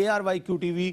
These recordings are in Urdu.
ARYQTV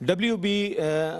WB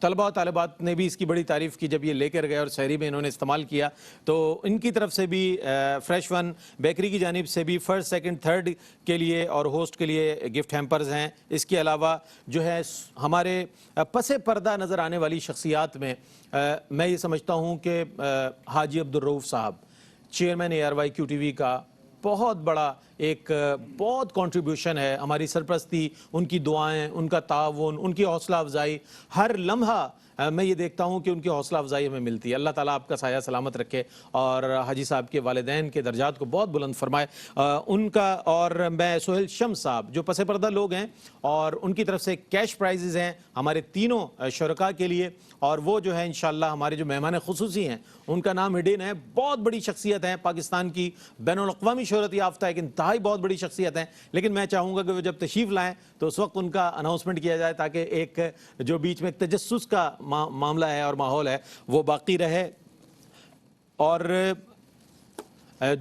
طلبہ و طالبات نے بھی اس کی بڑی تعریف کی جب یہ لے کر گئے اور سحری میں انہوں نے استعمال کیا. تو ان کی طرف سے بھی فریش ون بیکری کی جانب سے بھی فرسٹ سیکنڈ تھرڈ کے لیے اور ہوسٹ کے لیے گفٹ ہیمپرز ہیں. اس کے علاوہ جو ہے ہمارے پس پردہ نظر آنے والی شخصیات میں میں یہ سمجھتا ہوں کہ حاجی عبدالرؤف صاحب چیئرمین ARYQ-TV کا بہت بڑا ایک بہت کنٹریبیوشن ہے. ہماری سرپرستی، ان کی دعائیں، ان کا تعاون، ان کی حوصلہ افزائی، ہر لمحہ میں یہ دیکھتا ہوں کہ ان کی حوصلہ افزائی ہمیں ملتی ہے. اللہ تعالیٰ آپ کا سایہ سلامت رکھے اور حاجی صاحب کے والدین کے درجات کو بہت بلند فرمائے. ان کا اور میں سہیل شمس صاحب جو پس پردہ لوگ ہیں اور ان کی طرف سے کیش پرائزز ہیں ہمارے تینوں شرکاء کے لیے، اور وہ جو ہے انشاءاللہ ہمارے جو مہمان خصوصی ہیں ان کا نام ہڈن ہے. بہت بڑی شخصیت ہیں، پاکستان کی بین الاقوامی شہرت یافتہ ایک انتہائی بہت بڑی شخصیت ہیں. لیکن میں چاہوں گا کہ وہ جب تشریف لائیں تو اس وقت ان کا اناؤنسمنٹ کیا جائے تاکہ ایک جو بیچ میں ایک تجسس کا معاملہ ہے اور ماحول ہے وہ باقی رہے. اور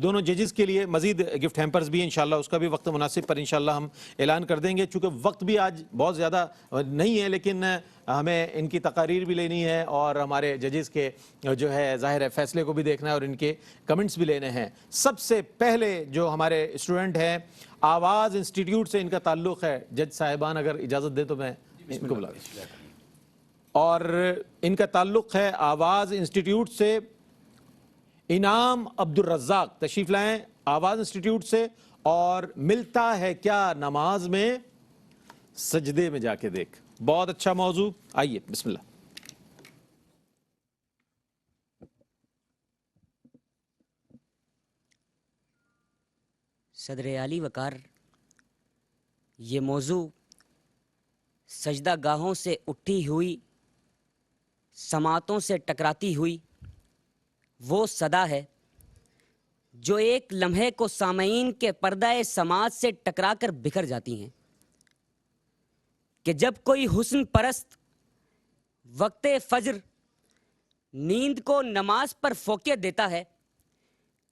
دونوں ججز کے لیے مزید گفٹ ہیمپرز بھی انشاءاللہ اس کا بھی وقت مناسب پر انشاءاللہ ہم اعلان کر دیں گے. چونکہ وقت بھی آج بہت زیادہ نہیں ہے لیکن ہمیں ان کی تقاریر بھی لینی ہے اور ہمارے ججز کے جو ہے ظاہر ہے فیصلے کو بھی دیکھنا ہے اور ان کے کمنٹس بھی لینے ہیں. سب سے پہلے جو ہمارے اسٹوڈنٹ ہیں آواز انسٹیٹیوٹ سے ان کا تعلق ہے. جج صاحبان اگر اجازت دے تو میں ان کو بلا دوں. اور ان کا تعلق ہے آواز انسٹیٹیوٹ سے. انعام عبدالرزاق تشریف لائیں آواز انسٹیٹیوٹ سے. اور ملتا ہے کیا نماز میں، سجدے میں جا کے دیکھ. بہت اچھا موضوع، آئیے بسم اللہ. صدر عالی وقار، یہ موضوع سجدہ گاہوں سے اٹھی ہوئی، سماعتوں سے ٹکراتی ہوئی وہ صدا ہے جو ایک لمحے کو سامعین کے پردہ سماعت سے ٹکرا کر بکھر جاتی ہیں. کہ جب کوئی حسن پرست وقت فجر نیند کو نماز پر فوقیت دیتا ہے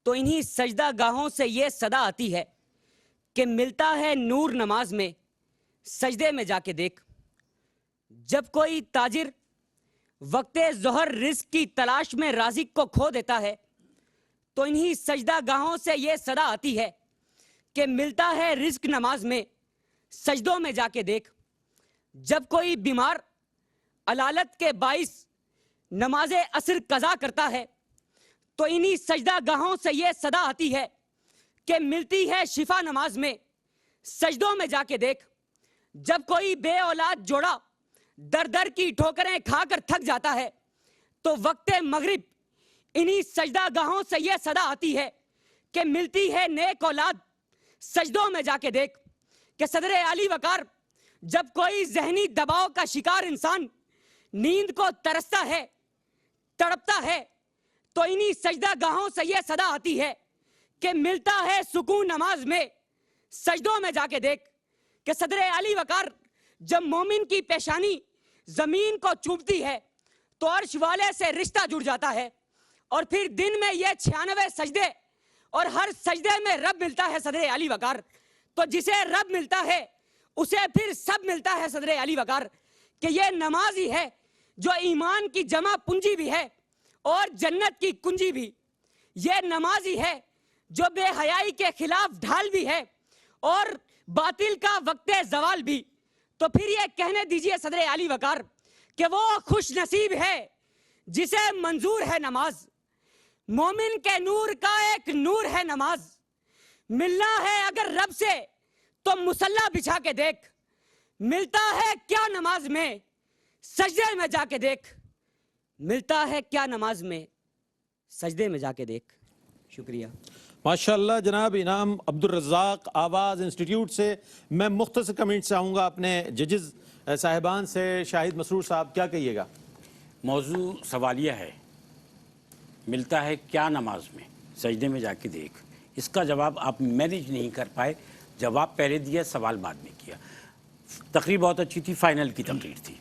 تو انہی سجدہ گاہوں سے یہ صدا آتی ہے کہ ملتا ہے نور نماز میں، سجدے میں جا کے دیکھ. جب کوئی تاجر وقت ظہر رزق کی تلاش میں رازق کو کھو دیتا ہے تو انہی سجدہ گاہوں سے یہ صدا آتی ہے کہ ملتا ہے رزق نماز میں، سجدوں میں جا کے دیکھ. جب کوئی بیمار علالت کے باعث نماز عصر قضا کرتا ہے تو انہی سجدہ گاہوں سے یہ صدا آتی ہے کہ ملتی ہے شفا نماز میں، سجدوں میں جا کے دیکھ. جب کوئی بے اولاد جوڑا در در کی ٹھوکریں کھا کر تھک جاتا ہے تو وقت مغرب انہی سجدہ گاہوں سے یہ صدا آتی ہے کہ ملتی ہے نیک اولاد، سجدوں میں جا کے دیکھ. کہ صدر عالی وقار، جب کوئی ذہنی دباؤ کا شکار انسان نیند کو ترستا ہے، تڑپتا ہے تو انہی سجدہ گاہوں سے یہ صدا آتی ہے کہ ملتا ہے سکون نماز میں، سجدوں میں جا کے دیکھ. کہ صدر عالی وقار، جب مومن کی پیشانی زمین کو چومتی ہے تو عرش والے سے رشتہ جڑ جاتا ہے، اور پھر دن میں یہ 96 سجدے اور ہر سجدے میں رب ملتا ہے. صدر عالی وقار، تو جسے رب ملتا ہے اسے پھر سب ملتا ہے. صدر عالی وقار، کہ یہ نماز ہی ہے جو ایمان کی جمع پونجی بھی ہے اور جنت کی کنجی بھی. یہ نماز ہی ہے جو بے حیائی کے خلاف ڈھال بھی ہے اور باطل کا وقت زوال بھی. تو پھر یہ کہنے دیجئے صدر عالی وقار کہ وہ خوش نصیب ہے جسے منظور ہے نماز. مومن کے نور کا ایک نور ہے نماز. ملنا ہے اگر رب سے تو مصلی بچھا کے دیکھ. ملتا ہے کیا نماز میں، سجدے میں جا کے دیکھ. ملتا ہے کیا نماز میں، سجدے میں جا کے دیکھ. شکریہ. ماشاءاللہ جناب انعام عبدالرزاق آواز انسٹیٹیوٹ سے. میں مختصر کمنٹ سے آؤں گا اپنے ججز صاحبان سے. شاہد مسرور صاحب کیا کہیے گا؟ موضوع سوالیہ ہے، ملتا ہے کیا نماز میں، سجدے میں جا کے دیکھ. اس کا جواب آپ مینیج نہیں کر پائے. جواب پہلے دیا، سوال بعد میں کیا. تقریر بہت اچھی تھی، فائنل کی تقریر تھی.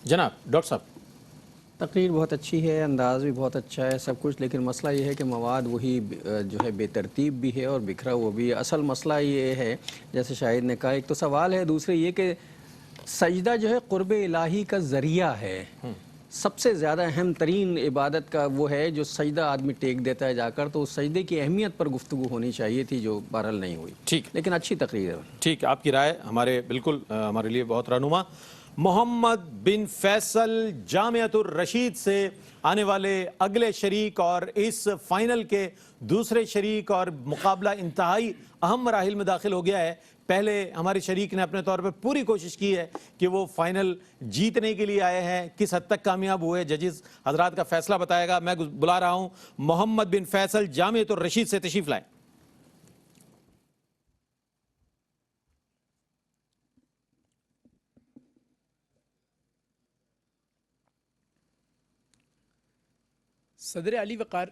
جناب ڈاکٹر صاحب. تقریر بہت اچھی ہے، انداز بھی بہت اچھا ہے، سب کچھ، لیکن مسئلہ یہ ہے کہ مواد وہی جو ہے بے ترتیب بھی ہے اور بکھرا ہوا بھی ہے. اصل مسئلہ یہ ہے جیسے شاہد نے کہا، ایک تو سوال ہے، دوسرے یہ کہ سجدہ جو ہے قرب الہی کا ذریعہ ہے. سب سے زیادہ اہم ترین عبادت کا وہ ہے جو سجدہ آدمی ٹیک دیتا ہے جا کر, تو اس سجدے کی اہمیت پر گفتگو ہونی چاہیے تھی جو بہرحال نہیں ہوئی. ٹھیک, لیکن اچھی تقریر ہے. ٹھیک, آپ کی رائے ہمارے بالکل ہمارے لیے بہت رہنما. محمد بن فیصل جامعۃ الرشید سے آنے والے اگلے شریک اور اس فائنل کے دوسرے شریک, اور مقابلہ انتہائی اہم مراحل میں داخل ہو گیا ہے. پہلے ہمارے شریک نے اپنے طور پہ پوری کوشش کی ہے کہ وہ فائنل جیتنے کے لیے آئے ہیں. کس حد تک کامیاب ہوئے ججز حضرات کا فیصلہ بتائے گا. میں بلا رہا ہوں محمد بن فیصل جامعۃ الرشید سے, تشریف لائیں. صدر علی وقار,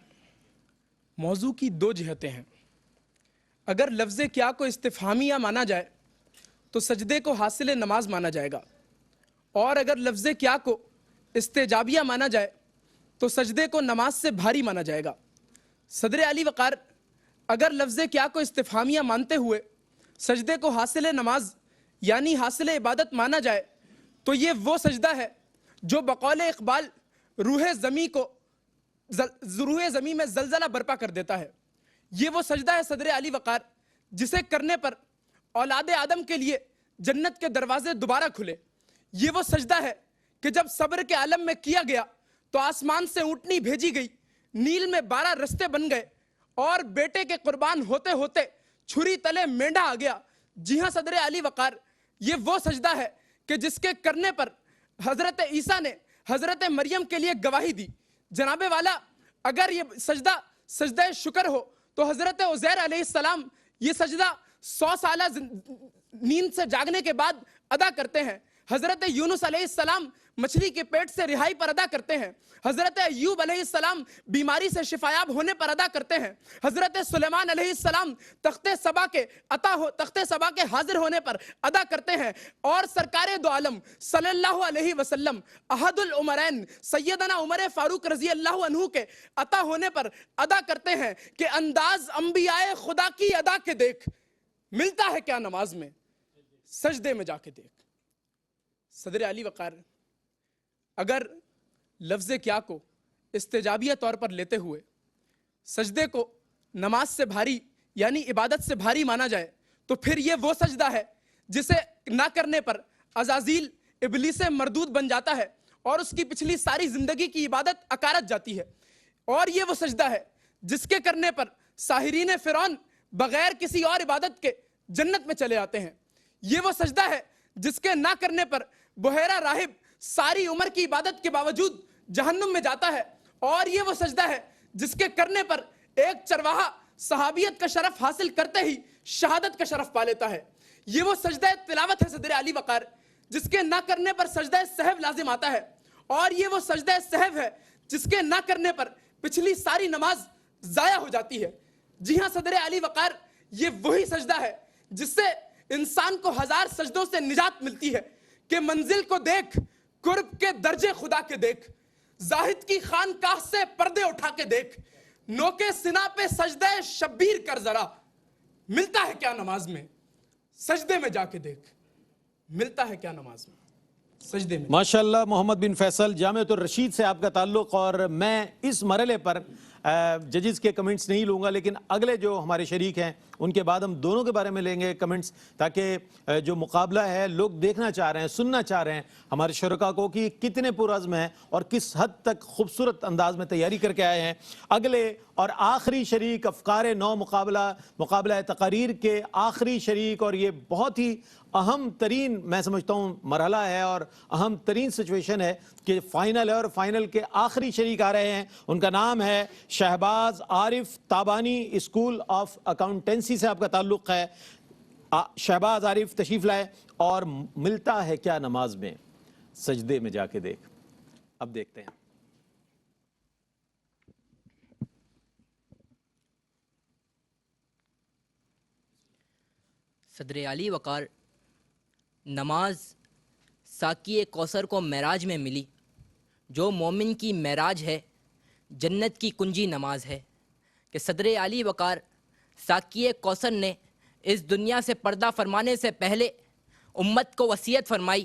موضوع کی دو جہتیں ہیں. اگر لفظ کیا کو استفہامیہ مانا جائے تو سجدے کو حاصل نماز مانا جائے گا, اور اگر لفظ کیا کو استجابیہ مانا جائے تو سجدے کو نماز سے بھاری مانا جائے گا. صدر علی وقار, اگر لفظ کیا کو استفہامیہ مانتے ہوئے سجدے کو حاصل نماز یعنی حاصل عبادت مانا جائے تو یہ وہ سجدہ ہے جو بقول اقبال روح زمین میں زلزلہ برپا کر دیتا ہے. یہ وہ سجدہ ہے صدر علی وقار جسے کرنے پر اولاد آدم کے لیے جنت کے دروازے دوبارہ کھلے. یہ وہ سجدہ ہے کہ جب صبر کے عالم میں کیا گیا تو آسمان سے اونٹنی بھیجی گئی, نیل میں 12 رستے بن گئے, اور بیٹے کے قربان ہوتے ہوتے چھری تلے مینڈا آ گیا. جی ہاں صدر علی وقار, یہ وہ سجدہ ہے کہ جس کے کرنے پر حضرت عیسیٰ نے حضرت مریم کے لیے گواہی دی. جناب والا, اگر یہ سجدہ شکر ہو تو حضرت عزیر علیہ السلام یہ سجدہ 100 سالہ نیند سے جاگنے کے بعد ادا کرتے ہیں. حضرت یونس علیہ السلام مچھلی کے پیٹ سے رہائی پر ادا کرتے ہیں. حضرت ایوب علیہ السلام بیماری سے شفایاب ہونے پر ادا کرتے ہیں. حضرت سلیمان علیہ السلام تخت سبا کے حاضر ہونے پر ادا کرتے ہیں. اور سرکار دو عالم صلی اللہ علیہ وسلم احد العمرین سیدنا عمر فاروق رضی اللہ عنہ کے عطا ہونے پر ادا کرتے ہیں کہ انداز انبیاء خدا کی ادا کے دیکھ, ملتا ہے کیا نماز میں, سجدے میں جا کے دیکھ. صدر علی وقار, اگر لفظ کیا کو استجابیہ طور پر لیتے ہوئے سجدے کو نماز سے بھاری یعنی عبادت سے بھاری مانا جائے تو پھر یہ وہ سجدہ ہے جسے نہ کرنے پر عزازیل ابلیس مردود بن جاتا ہے اور اس کی پچھلی ساری زندگی کی عبادت اکارت جاتی ہے. اور یہ وہ سجدہ ہے جس کے کرنے پر ساحرین فرعون بغیر کسی اور عبادت کے جنت میں چلے آتے ہیں. یہ وہ سجدہ ہے جس کے نہ کرنے پر بحیرہ راہب ساری عمر کی عبادت کے باوجود جہنم میں جاتا ہے. اور یہ وہ سجدہ ہے جس کے کرنے پر ایک چرواہا صحابیت کا شرف حاصل کرتے ہی شہادت کا شرف پا لیتا ہے. یہ وہ سجدہ تلاوت ہے صدر علی وقار جس کے نہ کرنے پر سجدہ سہو لازم آتا ہے. اور یہ وہ سجدہ سہو ہے جس کے نہ کرنے پر پچھلی ساری نماز ضائع ہو جاتی ہے. جی ہاں صدر علی وقار, یہ وہی سجدہ ہے جس سے انسان کو 1000 سجدوں سے نجات ملتی ہے کہ منزل کو دیکھ, قرب کے درجے خدا کے دیکھ, زاہد کی خانقاہ سے پردے اٹھا کے دیکھ, نوکے سنا پہ سجدہ شبیر کر ذرا, ملتا ہے کیا نماز میں, سجدے میں جا کے دیکھ, ملتا ہے کیا نماز میں, سجدے میں. ماشاءاللہ محمد بن فیصل جامعۃ الرشید سے آپ کا تعلق, اور میں اس مرحلے پر ججز کے کمنٹس نہیں لوں گا, لیکن اگلے جو ہمارے شریک ہیں ان کے بعد ہم دونوں کے بارے میں لیں گے کمنٹس, تاکہ جو مقابلہ ہے لوگ دیکھنا چاہ رہے ہیں, سننا چاہ رہے ہیں ہمارے شرکاء کو کہ کتنے پرعزم ہیں اور کس حد تک خوبصورت انداز میں تیاری کر کے آئے ہیں. اگلے اور آخری شریک افکار نو مقابلہ تقاریر کے آخری شریک, اور یہ بہت ہی اہم ترین میں سمجھتا ہوں مرحلہ ہے اور اہم ترین سچویشن ہے کہ فائنل ہے, اور فائنل کے آخری شریک آ رہے ہیں. ان کا نام ہے شہباز عارف تابانی, اسکول آف اکاؤنٹنسی سے آپ کا تعلق ہے. شہباز عارف تشریف لائے, اور ملتا ہے کیا نماز میں, سجدے میں جا کے دیکھ. اب دیکھتے ہیں. صدر علی وقار, نماز ساقی کوثر کو معراج میں ملی. جو مومن کی معراج ہے جنت کی کنجی نماز ہے. کہ صدر علی وقار ساقی کوثر نے اس دنیا سے پردہ فرمانے سے پہلے امت کو وصیت فرمائی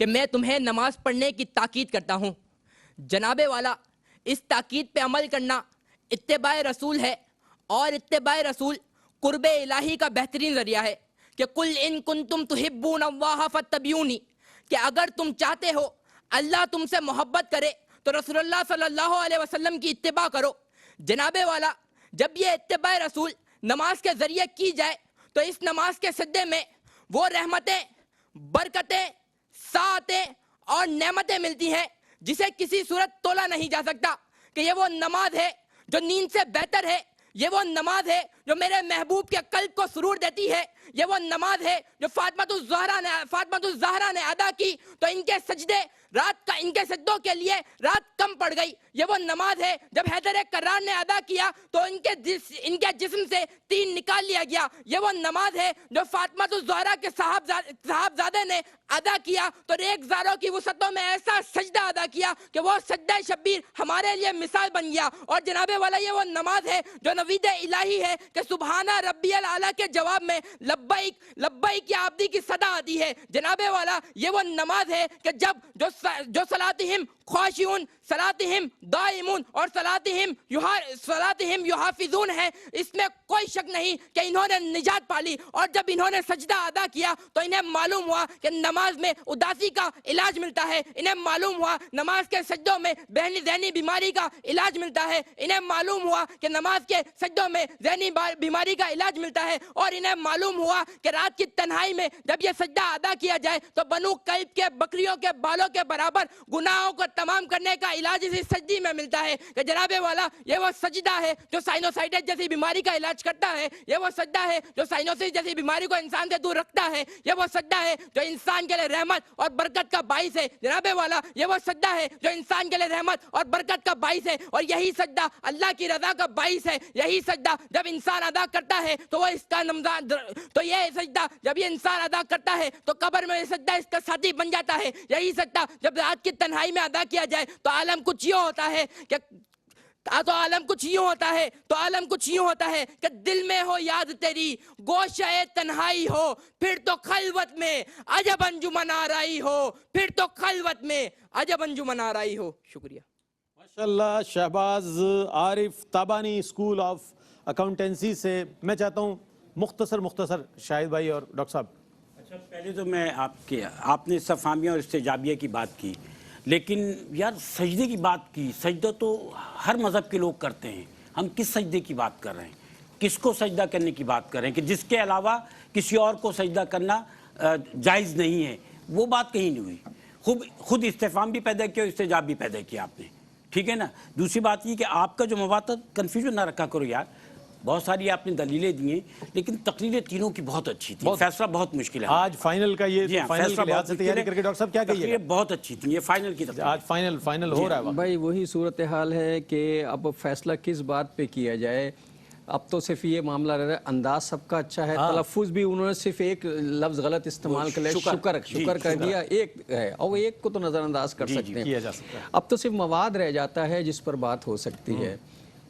کہ میں تمہیں نماز پڑھنے کی تاکید کرتا ہوں. جناب والا اس تاکید پہ عمل کرنا اتباع رسول ہے اور اتباع رسول قرب الہی کا بہترین ذریعہ ہے کہ قل ان کنتم تحبون اللہ فاتبعونی کہ اگر تم چاہتے ہو اللہ تم سے محبت کرے تو رسول اللہ صلی اللہ علیہ وسلم کی اتباع کرو. جناب والا جب یہ اتباع رسول نماز کے ذریعے کی جائے تو اس نماز کے سجدے میں وہ رحمتیں برکتیں سعادتیں اور نعمتیں ملتی ہیں جسے کسی صورت تولا نہیں جا سکتا کہ یہ وہ نماز ہے جو نیند سے بہتر ہے. یہ وہ نماز ہے جو میرے محبوب کے قلب کو سرور دیتی ہے. یہ وہ نماز ہے جو فاطمہ الزہرا نے ادا کی تو ان کے سجدے رات کا ان کے سجدوں کے لیے رات کم پڑ گئی. یہ وہ نماز ہے جب حیدر کرار نے ادا کیا تو ان کے جسم سے تین نکال لیا گیا. یہ وہ نماز ہے جو فاطمہ الزہرا کے صاحبزادے نے ادا کیا تو ریگزاروں کی وسعتوں میں ایسا سجدہ ادا کیا کہ وہ سجدہ شبیر ہمارے لیے مثال بن گیا. اور جناب والا یہ وہ نماز ہے جو نوید الہی ہے کہ سبحانہ ربی الاعلیٰ کے جواب میں لبیک لبیک یا عبدی کی صدا آتی ہے. جناب والا یہ وہ نماز ہے کہ جب جو صلاتہم خاشعون صلاتہم دائمون اور صلاتہم یحافظون ہے اس میں کوئی شک نہیں کہ انہوں نے نجات پالی. اور جب انہوں نے سجدہ ادا کیا تو انہیں معلوم ہوا کہ نماز میں اداسی کا علاج ملتا ہے. انہیں معلوم ہوا نماز کے سجدوں میں ذہنی بیماری کا علاج ملتا ہے. انہیں معلوم ہوا کہ نماز کے سجدوں میں ذہنی بیماری کا علاج ملتا ہے. اور انہیں معلوم ہوا کہ رات کی تنہائی میں جب یہ سجدہ ادا کیا جائے تو بنو کلب کے بکریوں کے بالوں کے برابر گناہوں کو تمام کرنے کا علاج اسی سجدی میں ملتا ہے. کہ جناب والا یہ وہ سجدہ ہے جو سائنوسائٹس جیسی بیماری کا علاج کرتا ہے. یہ وہ سجدہ ہے جو سائنوسس جیسی بیماری کو انسان سے دور رکھتا ہے. یہ وہ سجدہ ہے جو انسان کے لیے رحمت اور برکت کا باعث ہے. جناب والا یہ وہ سجدہ ہے جو انسان کے لیے رحمت اور برکت کا باعث ہے. اور یہی سجدہ اللہ کی رضا کا باعث ہے. یہی سجدہ جب انسان ادا کرتا ہے تو وہ اس کا تو یہ سجدہ جب یہ انسان ادا کرتا ہے تو قبر میں یہ سجدہ اس کا ساتھی بن جاتا ہے. یہی سجدہ جب رات کی تنہائی میں ادا کیا جائے تو عالم کچھ یوں ہوتا ہے کہ عالم کچھ یوں ہوتا ہے کہ دل میں ہو یاد تیری گوشہ تنہائی ہو پھر تو خلوت میں عجب انجمن آرائی ہو پھر تو خلوت میں عجب انجمن آرائی ہو. شکریہ. ماشاءاللہ. شہباز عارف تابانی اسکول آف اکاؤنٹنسی سے میں چاہتا ہوں مختصر شاہد بھائی اور ڈاکٹر صاحب. اچھا پہلے تو میں آپ نے صفامیہ اور استجابیہ کی بات کی لیکن یار سجدے کی بات کی. سجدہ تو ہر مذہب کے لوگ کرتے ہیں. ہم کس سجدے کی بات کر رہے ہیں؟ کس کو سجدہ کرنے کی بات کر رہے ہیں کہ جس کے علاوہ کسی اور کو سجدہ کرنا جائز نہیں ہے؟ وہ بات کہیں نہیں ہوئی. خود استفہام بھی پیدا کیا اور استجاب بھی پیدا کیا آپ نے. ٹھیک ہے نا. دوسری بات یہ کہ آپ کا جو مواد کنفیوژن نہ رکھا کرو یار. بہت ساری آپ نے دلیلیں دی ہیں لیکن تقریریں تینوں کی بہت اچھی تھی. فیصلہ بہت مشکل ہے. آج فائنل کا یہ فائنل کے لحاظ سے تیاری کر کے ڈاکٹر صاحب کیا کہیے؟ تقریریں بہت اچھی تھیں. یہ فائنل کی آج فائنل ہو رہا ہے. بھائی وہی صورتحال ہے کہ اب فیصلہ کس بات پہ کیا جائے. اب تو صرف یہ معاملہ رہ رہا ہے انداز سب کا اچھا ہے. تلفظ بھی انہوں نے صرف ایک لفظ غلط استعمال کر لیا شکر کر دیا ایک ہے اور ایک کو تو نظر انداز کر سکتے ہیں. اب تو صرف مواد رہ جاتا ہے جس پر بات ہو سکتی ہے.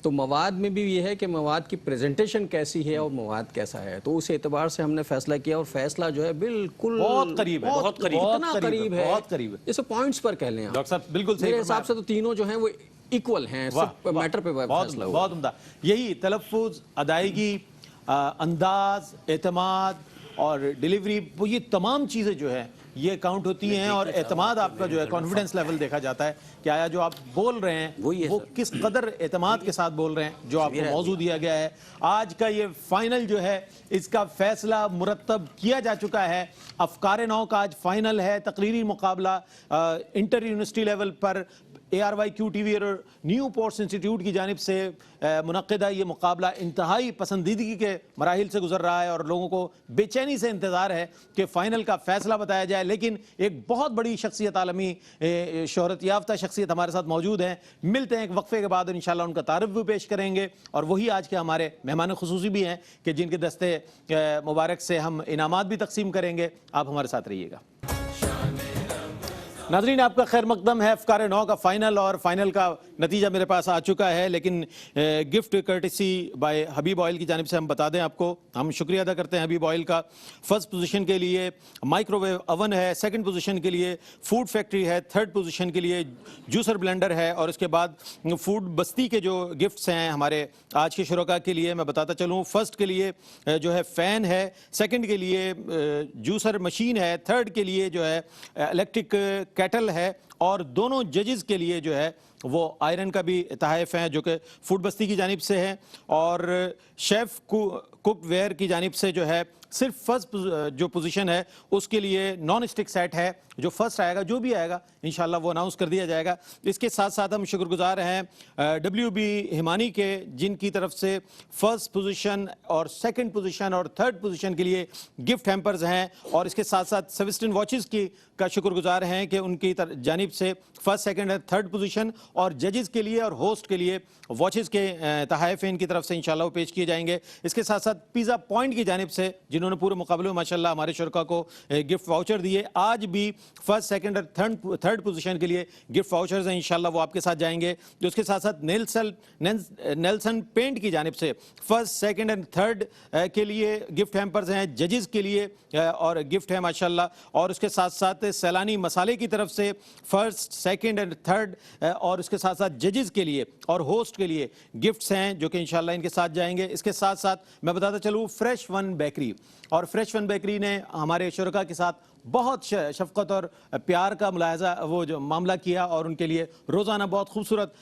تو مواد میں بھی یہ ہے کہ مواد کی پریزنٹیشن کیسی ہے اور مواد کیسا ہے. تو اس اعتبار سے ہم نے فیصلہ کیا اور فیصلہ جو ہے بالکل بہت قریب ہے. جیسے پوائنٹس پر کہہ لیں ڈاکٹر صاحب بالکل صحیح. میرے حساب سے تو تینوں جو ہیں وہ ایکول ہیں. میٹر پہ فیصلہ ہوا. بہت عمدہ. یہی تلفظ ادائیگی انداز اعتماد اور ڈیلیوری یہ تمام چیزیں جو ہے یہ کاؤنٹ ہوتی ہیں اور اعتماد آپ کا جو ہے کانفیڈنس لیول دیکھا جاتا ہے کہ آیا جو آپ بول رہے ہیں وہ کس قدر اعتماد کے ساتھ بول رہے ہیں جو آپ کو موضوع دیا گیا ہے. آج کا یہ فائنل جو ہے اس کا فیصلہ مرتب کیا جا چکا ہے. افکار نو کا آج فائنل ہے. تقریری مقابلہ انٹر یونیورسٹی لیول پر ARYQ TV اور نیو پورٹس انسٹیٹیوٹ کی جانب سے منعقدہ یہ مقابلہ انتہائی پسندیدگی کے مراحل سے گزر رہا ہے اور لوگوں کو بے چینی سے انتظار ہے کہ فائنل کا فیصلہ بتایا جائے. لیکن ایک بہت بڑی شخصیت عالمی شہرت یافتہ شخصیت ہمارے ساتھ موجود ہیں. ملتے ہیں ایک وقفے کے بعد انشاءاللہ ان کا تعارف بھی پیش کریں گے اور وہی آج کے ہمارے مہمان خصوصی بھی ہیں کہ جن کے دستے مبارک سے ہم انعامات بھی تقسیم کریں گے. آپ ہمارے ساتھ رہیے گا. ناظرین آپ کا خیر مقدم ہے. افکار نو کا فائنل اور فائنل کا نتیجہ میرے پاس آ چکا ہے, لیکن gift courtesy by Habib oil کی جانب سے ہم بتا دیں آپ کو, ہم شکریہ ادا کرتے ہیں حبیب آئل کا. فرسٹ پوزیشن کے لیے مائکرو ویو اوون ہے, سیکنڈ پوزیشن کے لیے فوڈ فیکٹری ہے, تھرڈ پوزیشن کے لیے جوسر بلینڈر ہے, اور اس کے بعد فوڈ بستی کے جو گفٹس ہیں ہمارے آج کے شرکاء کے لیے میں بتاتا چلوں. فرسٹ کے لیے جو ہے فین ہے, سیکنڈ کے لیے جوسر مشین ہے, تھرڈ کے لیے جو ہے الیکٹرک کیٹل ہے, اور دونوں ججز کے لیے جو ہے وہ آئرن کا بھی تحائف ہیں جو کہ فوڈ بستی کی جانب سے ہے, اور شیف کوک ویئر کی جانب سے جو ہے صرف فرسٹ جو پوزیشن ہے اس کے لیے نان اسٹک سیٹ ہے. جو فرسٹ آئے گا, جو بھی آئے گا انشاءاللہ وہ اناؤنس کر دیا جائے گا. اس کے ساتھ ساتھ ہم شکر گزار ہیں WB ہمانی کے, جن کی طرف سے فرسٹ پوزیشن اور سیکنڈ پوزیشن اور تھرڈ پوزیشن کے لیے گفٹ ہیمپرز ہیں, اور اس کے ساتھ ساتھ سویسٹن واچز کی کا شکر گزار ہیں کہ ان کی جانب سے فرسٹ سیکنڈ اور تھرڈ پوزیشن اور ججز کے لیے اور ہوسٹ کے لیے واچز کے تحائف ان کی طرف سے انشاءاللہ وہ پیش کیے جائیں گے. اس کے ساتھ ساتھ پیزا پوائنٹ کی جانب سے جنہوں نے پورے مقابلے میں ماشاءاللہ ہمارے شرکاء کو گفٹ واؤچر دیے, آج بھی فرسٹ سیکنڈ اور تھرڈ پوزیشن کے لیے گفٹ واؤچرز ہیں, انشاءاللہ وہ آپ کے ساتھ جائیں گے. جو اس کے ساتھ ساتھ نیلسن پینٹ کی جانب سے فرسٹ سیکنڈ اینڈ تھرڈ کے لیے گفٹ ہیمپرز ہیں, ججز کے لیے اور گفٹ ہے ماشاءاللہ, اور اس کے ساتھ ساتھ سیلانی مسالے کی طرف سے فرسٹ سیکنڈ اینڈ تھرڈ, اور اس کے ساتھ ساتھ ججز کے لیے اور ہوسٹ کے لیے گفٹس ہیں جو کہ انشاءاللہ ان کے ساتھ جائیں گے. اس کے ساتھ ساتھ میں بتاتا چلوں فریش ون بیکری, اور فریش ون بیکری نے ہمارے شرکاء کے ساتھ بہت شفقت اور پیار کا ملاحظہ وہ جو معاملہ کیا, اور ان کے لیے روزانہ بہت خوبصورت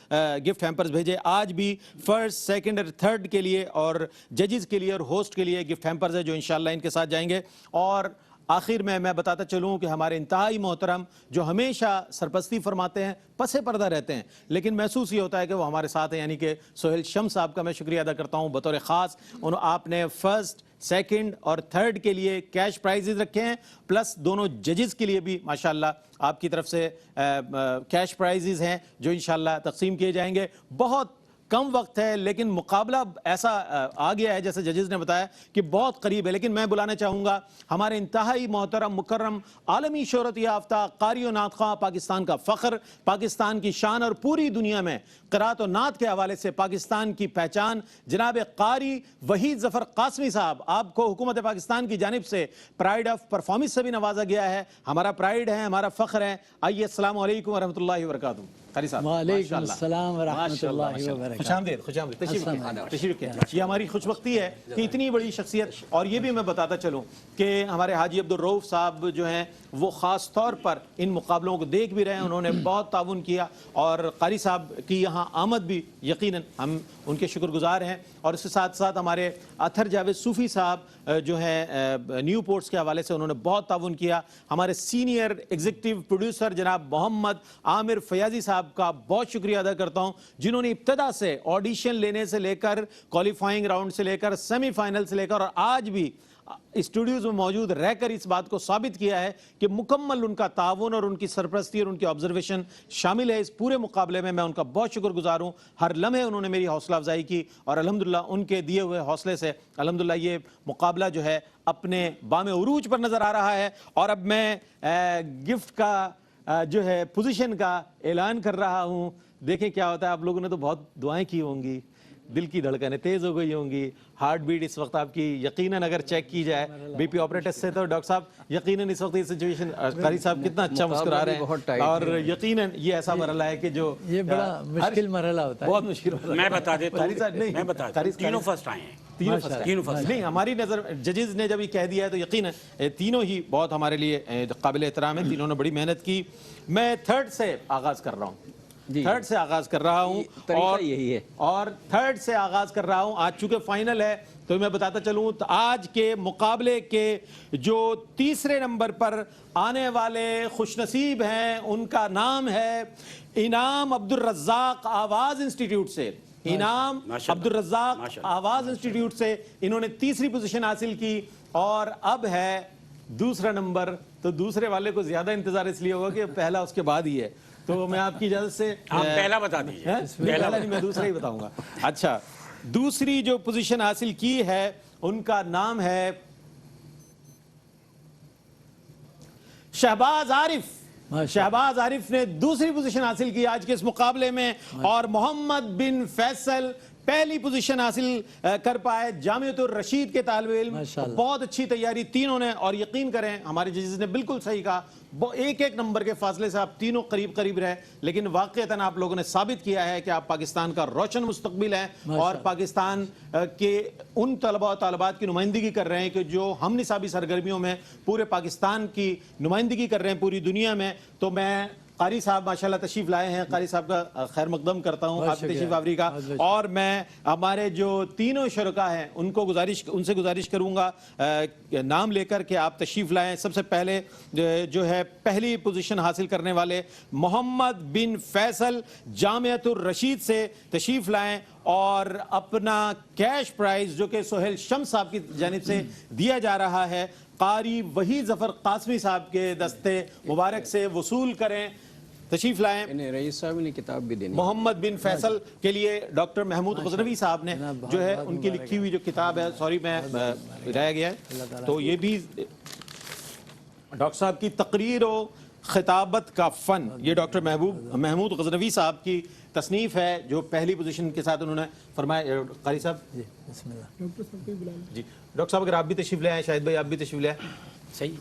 گفٹ ہیمپرز بھیجے. آج بھی فرسٹ سیکنڈ اور تھرڈ کے لیے اور ججز کے لیے اور ہوسٹ کے لیے گفٹ ہیمپرز ہیں جو انشاءاللہ ان کے ساتھ جائیں گے. اور آخر میں بتاتا چلوں کہ ہمارے انتہائی محترم جو ہمیشہ سرپرستی فرماتے ہیں, پس پردہ رہتے ہیں, لیکن محسوس یہ ہوتا ہے کہ وہ ہمارے ساتھ ہیں, یعنی کہ سہیل شمس صاحب کا میں شکریہ ادا کرتا ہوں بطور خاص. آپ نے فرسٹ سیکنڈ اور تھرڈ کے لیے کیش پرائزز رکھے ہیں, پلس دونوں ججز کے لیے بھی ماشاءاللہ آپ کی طرف سے کیش پرائزز ہیں جو انشاءاللہ تقسیم کیے جائیں گے. بہت کم وقت ہے لیکن مقابلہ ایسا آ گیا ہے جیسے ججز نے بتایا کہ بہت قریب ہے, لیکن میں بلانا چاہوں گا ہمارے انتہائی محترم مکرم عالمی شہرت یافتہ قاری و نعت خواں, پاکستان کا فخر, پاکستان کی شان, اور پوری دنیا میں قرات و نعت کے حوالے سے پاکستان کی پہچان, جناب قاری وحید ظفر قاسمی صاحب. آپ کو حکومت پاکستان کی جانب سے پرائیڈ آف پرفارمنس سے بھی نوازا گیا ہے. ہمارا پرائیڈ ہے, ہمارا فخر ہے. آئیے, السلام علیکم ورحمۃ اللہ وبرکاتہ. قاری صاحب وعلیکم السلام ورحمۃ اللہ وبرکاتہ. خوش آمدید, خوش آمدید, تشریف رکھیں. یہ ہماری خوش بختی ہے کہ اتنی بڑی شخصیت, اور یہ بھی میں بتاتا چلوں کہ ہمارے حاجی عبدالرؤف صاحب جو ہیں وہ خاص طور پر ان مقابلوں کو دیکھ بھی رہے ہیں, انہوں نے بہت تعاون کیا, اور قاری صاحب کی یہاں آمد بھی یقیناً ہم ان کے شکر گزار ہیں. اور اس کے ساتھ ساتھ ہمارے اطہر جاوید صوفی صاحب جو ہیں نیو پورٹس کے حوالے سے انہوں نے بہت تعاون کیا. ہمارے سینئر ایگزیکٹو پروڈیوسر جناب محمد عامر فیاضی صاحب کا بہت شکریہ ادا کرتا ہوں, جنہوں نے ابتدا سے آڈیشن لینے سے لے کر کوالیفائنگ راؤنڈ سے لے کر سیمی فائنل سے لے کر اور آج بھی اسٹوڈیوز میں موجود رہ کر اس بات کو ثابت کیا ہے کہ مکمل ان کا تعاون اور ان کی سرپرستی اور ان کی آبزرویشن شامل ہے اس پورے مقابلے میں. میں ان کا بہت شکر گزار ہوں. ہر لمحے انہوں نے میری حوصلہ افزائی کی, اور الحمدللہ ان کے دیے ہوئے حوصلے سے الحمدللہ یہ مقابلہ جو ہے اپنے بام عروج پر نظر آ رہا ہے. اور اب میں گفٹ کا جو ہے پوزیشن کا اعلان کر رہا ہوں. دیکھیں کیا ہوتا ہے. آپ لوگوں نے تو بہت دعائیں کی ہوں گی, دل کی دھڑکنیں تیز ہو گئی ہوں گی, ہارٹ بیٹ اس وقت آپ کی یقیناً اگر چیک کی جائے بی پی آپریٹر سے تو ڈاکٹر صاحب یقیناً اس وقت یہ سچویشن, قاری صاحب کتنا اچھا مسکرا رہے ہیں, اور یقیناً یہ ایسا مرحلہ ہے کہ جو یہ بڑا مشکل مرحلہ ہوتا ہے. بہت مشکل مرحلہ. میں بتا دیتا قاری صاحب ہوں, میں بتا دیتا ہوں, تینوں فرسٹ آئے ہیں. تینوں فرسٹ نہیں, ہماری نظر ججز نے جب یہ کہہ دیا ہے تو یقیناً تینوں ہی بہت ہمارے لیے قابل احترام ہیں. تینوں نے بڑی محنت کی. میں تھرڈ سے آغاز کر رہا ہوں, تھرڈ سے آغاز کر رہا ہوں, اور یہی ہے, اور تھرڈ سے آغاز کر رہا ہوں. آج چونکہ فائنل ہے تو میں بتاتا چلوں تو آج کے مقابلے کے جو تیسرے نمبر پر آنے والے خوش نصیب ہیں ان کا نام ہے انعام عبدالرزاق آواز انسٹیٹیوٹ سے. انعام عبدالرزاق آواز انسٹیٹیوٹ سے انہوں نے تیسری پوزیشن حاصل کی, اور اب ہے دوسرا نمبر. تو دوسرے والے کو زیادہ انتظار اس لیے ہوگا کہ پہلا اس کے بعد ہی ہے, تو میں آپ کی اجازت سے آپ پہلا بتا دیجیے. پہلا نہیں, میں دوسرا ہی بتاؤں گا. اچھا, دوسری جو پوزیشن حاصل کی ہے ان کا نام ہے شہباز عارف. شہباز عارف نے دوسری پوزیشن حاصل کی آج کے اس مقابلے میں، اور محمد بن فیصل پہلی پوزیشن حاصل کر پائے، جامعۃ الرشید کے طالب علم۔ بہت اچھی تیاری تینوں نے، اور یقین کریں ہمارے ججز نے بالکل صحیح کہا، ایک ایک نمبر کے فاصلے سے آپ تینوں قریب قریب رہے، لیکن واقعتاً آپ لوگوں نے ثابت کیا ہے کہ آپ پاکستان کا روشن مستقبل ہیں، اور پاکستان کے ان طلباء و طالبات کی نمائندگی کر رہے ہیں کہ جو ہم نصابی سرگرمیوں میں پورے پاکستان کی نمائندگی کر رہے ہیں پوری دنیا میں۔ تو میں قاری صاحب ماشاءاللہ تشریف لائے ہیں، قاری صاحب کا خیر مقدم کرتا ہوں آپ کی تشریف آوری کا، اور میں ہمارے جو تینوں شرکاء ہیں ان سے گزارش کروں گا نام لے کر کہ آپ تشریف لائیں۔ سب سے پہلے جو ہے پہلی پوزیشن حاصل کرنے والے محمد بن فیصل جامعۃ الرشید سے تشریف لائیں، اور اپنا کیش پرائز جو کہ سہیل شمس صاحب کی جانب سے دیا جا رہا ہے قاری وحید ظفر قاسمی صاحب کے دستے مبارک سے وصول کریں۔ تشریف لائیں۔ رئیس صاحب نے کتاب بھی دینی، محمد بن فیصل کے لیے ڈاکٹر محمود غزنوی صاحب نے جو ہے ان کی لکھی ہوئی جو کتاب ہے، سوری میں رہ گیا ہے، تو یہ بھی ڈاکٹر صاحب کی تقریر و خطابت کا فن، یہ ڈاکٹر محمود غزنوی صاحب کی تصنیف ہے جو پہلی پوزیشن کے ساتھ انہوں نے فرمایا۔ قاری صاحب جی بسم اللہ۔ جی ڈاکٹر صاحب اگر آپ بھی تشریف لے آئیں، شاہد بھائی آپ بھی تشریف لے آئیں۔ صحیح،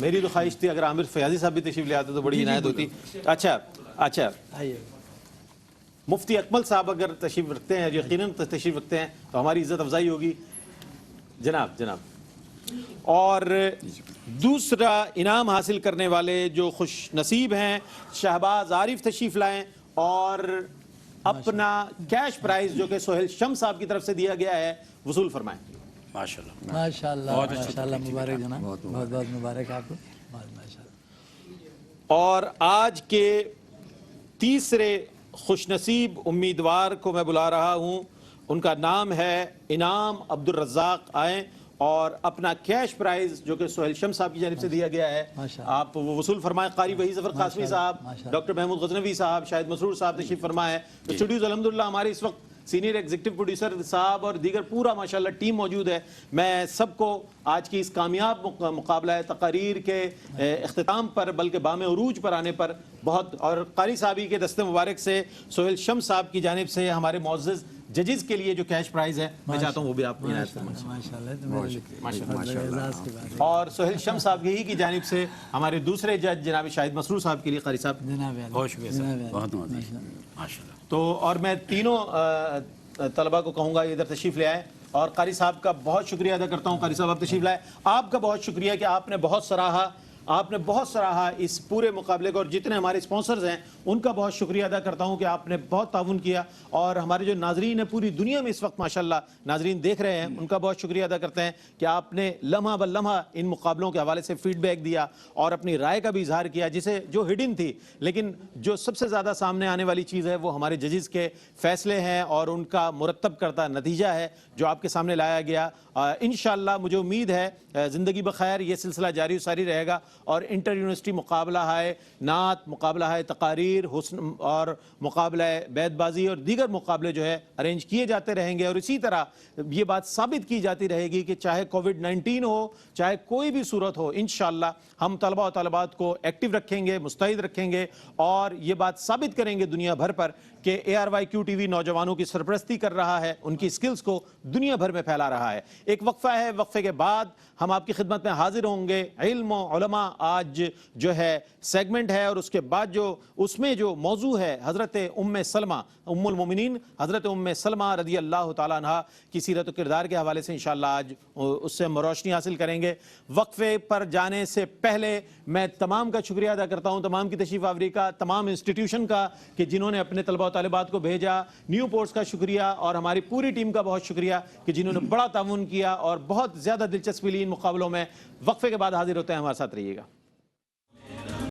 میری تو خواہش تھی اگر عامر فیاضی صاحب بھی تشریف لے آتے تو بڑی عنایت ہوتی۔ اچھا آئیے مفتی اکمل صاحب اگر تشریف رکھتے ہیں، یقیناً تشریف رکھتے ہیں تو ہماری عزت افزائی ہوگی۔ جناب اور دوسرا انعام حاصل کرنے والے جو خوش نصیب ہیں شہباز عارف تشریف لائیں، اور اپنا کیش پرائز جو کہ سہیل شمس صاحب کی طرف سے دیا گیا ہے وصول فرمائیں۔ ماشاءاللہ ماشاءاللہ ماشاءاللہ، مبارک جناب، بہت بہت مبارک آپ کو، ماشاءاللہ۔ اور آج کے تیسرے خوش نصیب امیدوار کو میں بلا رہا ہوں، ان کا نام ہے انعام عبدالرزاق۔ آئیں اور اپنا کیش پرائز جو کہ سہیل شمس صاحب کی جانب سے دیا گیا ہے آپ وہ وصول فرمائیں۔ قاری وحید ظفر قاسمی صاحب، ڈاکٹر محمود غزنوی صاحب، شاہد مسرور صاحب تشریف فرمائے۔ اسٹوڈیوز الحمدللہ ہمارے اس وقت سینئر ایگزیکٹو پروڈیوسر صاحب اور دیگر پورا ماشاءاللہ ٹیم موجود ہے۔ میں سب کو آج کی اس کامیاب مقابلہ تقاریر کے اختتام پر بلکہ بام عروج پر آنے پر بہت، اور قاری صاحبی کے دستے مبارک سے سہیل شمس صاحب کی جانب سے ہمارے معزز ججز کے لیے جو کیش پرائز ہے میں چاہتا ہوں وہ بھی آپ کو عنایت فرمائیں۔ اور سہیل شمس صاحب کی جانب سے ہمارے دوسرے جج جناب شاہد مسرور صاحب کے لیے قاری صاحب بہت شکریہ، بہت ماشاءاللہ۔ تو اور میں تینوں طلباء کو کہوں گا یہ ادھر تشریف لے آئے، اور قاری صاحب کا بہت شکریہ ادا کرتا ہوں۔ قاری صاحب آپ تشریف لائے، آپ کا بہت شکریہ کہ آپ نے بہت سراہا اس پورے مقابلے کو، اور جتنے ہمارے اسپانسرز ہیں ان کا بہت شکریہ ادا کرتا ہوں کہ آپ نے بہت تعاون کیا، اور ہمارے جو ناظرین ہیں پوری دنیا میں اس وقت ماشاءاللہ ناظرین دیکھ رہے ہیں ان کا بہت شکریہ ادا کرتے ہیں کہ آپ نے لمحہ بلمحہ ان مقابلوں کے حوالے سے فیڈ بیک دیا اور اپنی رائے کا بھی اظہار کیا، جسے جو ہڈن تھی، لیکن جو سب سے زیادہ سامنے آنے والی چیز ہے وہ ہمارے ججز کے فیصلے ہیں اور ان کا مرتب کردہ نتیجہ ہے جو آپ کے سامنے لایا گیا۔ انشاءاللہ مجھے امید ہے زندگی بخیر یہ سلسلہ جاری و ساری رہے گا، اور انٹر یونیورسٹی مقابلہ ہے نعت، مقابلہ ہے تقاریر، حسن اور مقابلہ بیت بازی اور دیگر مقابلے جو ہے ارینج کیے جاتے رہیں گے، اور اسی طرح یہ بات ثابت کی جاتی رہے گی کہ چاہے کووڈ-19 ہو، چاہے کوئی بھی صورت ہو، انشاءاللہ ہم طلباء و طالبات کو ایکٹیو رکھیں گے، مستعد رکھیں گے، اور یہ بات ثابت کریں گے دنیا بھر پر کہ ARYQ TV نوجوانوں کی سرپرستی کر رہا ہے، ان کی سکلز کو دنیا بھر میں پھیلا رہا ہے۔ ایک وقفہ ہے، وقفے کے بعد ہم آپ کی خدمت میں حاضر ہوں گے۔ علم و علماء آج جو ہے سیگمنٹ ہے، اور اس کے بعد جو اس میں جو موضوع ہے حضرت ام سلمہ، ام المومنین حضرت ام سلمہ رضی اللہ تعالیٰ عنہ کی سیرت و کردار کے حوالے سے انشاءاللہ آج اس سے ہم روشنی حاصل کریں گے۔ وقفے پر جانے سے پہلے میں تمام کا شکریہ ادا کرتا ہوں، تمام کی تشریف آوری کا، تمام انسٹیٹیوشن کا کہ جنہوں نے اپنے طلباء و طالبات کو بھیجا، نیو پورٹس کا شکریہ، اور ہماری پوری ٹیم کا بہت شکریہ کہ جنہوں نے بڑا تعاون کیا اور بہت زیادہ دلچسپی لی ان مقابلوں میں۔ وقفے کے بعد حاضر ہوتے ہیں، ہمارے ساتھ رہیے گا۔